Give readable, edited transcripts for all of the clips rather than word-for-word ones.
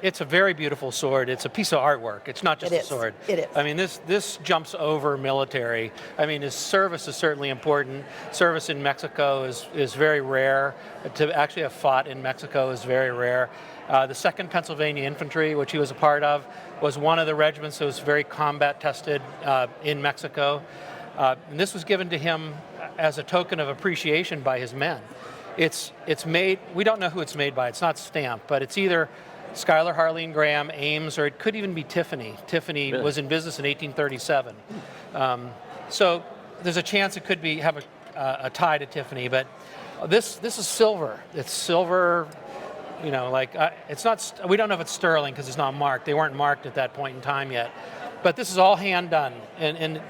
It's a very beautiful sword. It's a piece of artwork. It's not just a sword. It is. I mean, this jumps over military. I mean, his service is certainly important. Service in Mexico is very rare. To actually have fought in Mexico is very rare. The 2nd Pennsylvania Infantry, which he was a part of, was one of the regiments that was very combat tested in Mexico. And this was given to him as a token of appreciation by his men. It's made, we don't know who it's made by. It's not stamped, but it's either Schuyler Harleen Graham, Ames, or it could even be Tiffany. Tiffany Really? was in business in 1837. So there's a chance it could have a tie to Tiffany, but this is silver. It's silver, you know, like, it's not, we don't know if it's sterling because it's not marked. They weren't marked at that point in time yet. But this is all hand done, and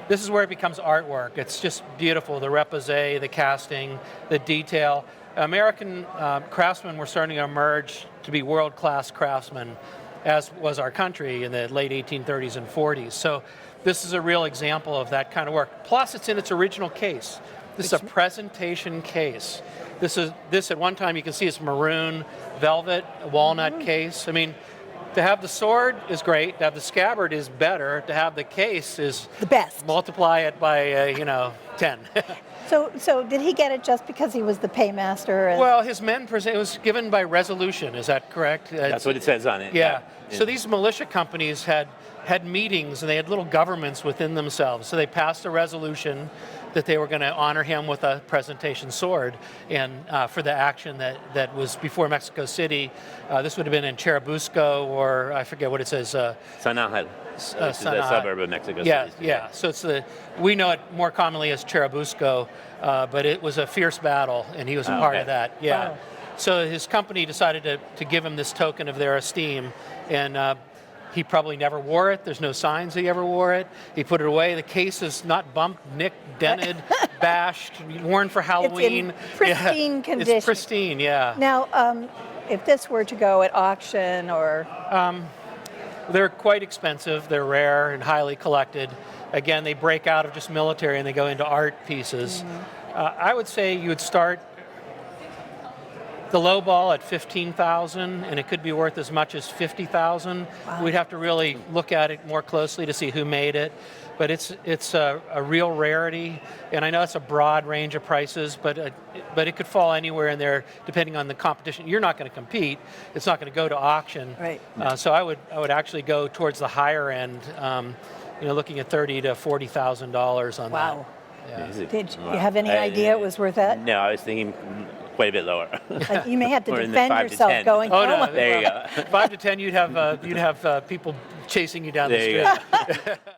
this is where it becomes artwork. It's just beautiful, the repoussé, the casting, the detail. American craftsmen were starting to emerge to be world-class craftsmen, as was our country in the late 1830s and 40s. So this is a real example of that kind of work. Plus, it's in its original case. This is a presentation case. This at one time, you can see it's maroon, velvet, walnut case. I mean, to have the sword is great. To have the scabbard is better. To have the case is The best. multiply it by 10. So did he get it just because he was the paymaster? Well, his men it was given by resolution. Is that correct? That's what it says on it. Yeah. So these militia companies had meetings, and they had little governments within themselves. So they passed a resolution that they were going to honor him with a presentation sword, and for the action that was before Mexico City. This would have been in Churubusco, or I forget what it says. San Angel, which is a suburb of Mexico City. Yeah, yeah. So we know it more commonly as Churubusco, but it was a fierce battle, and he was a part of that. Yeah. Wow. So his company decided to give him this token of their esteem, and he probably never wore it. There's no signs he ever wore it. He put it away. The case is not bumped, nicked, dented, bashed, worn for Halloween. It's in pristine condition. It's pristine, yeah. Now, if this were to go at auction or... They're quite expensive. They're rare and highly collected. Again, they break out of just military and they go into art pieces. I would say you would start the low ball at $15,000, and it could be worth as much as $50,000. Wow. We'd have to really look at it more closely to see who made it. But it's a real rarity, and I know it's a broad range of prices, but it could fall anywhere in there depending on the competition. You're not going to compete; it's not going to go to auction. Right. So I would actually go towards the higher end, looking at $30,000 to $40,000 on Wow. that. Yeah. Did you have any idea it was worth that? No, I was thinking quite a bit lower. You may have to Or in the defend 5 to yourself 10. going, Oh no! There you go. 5 to 10, you'd have people chasing you down the There you street. go.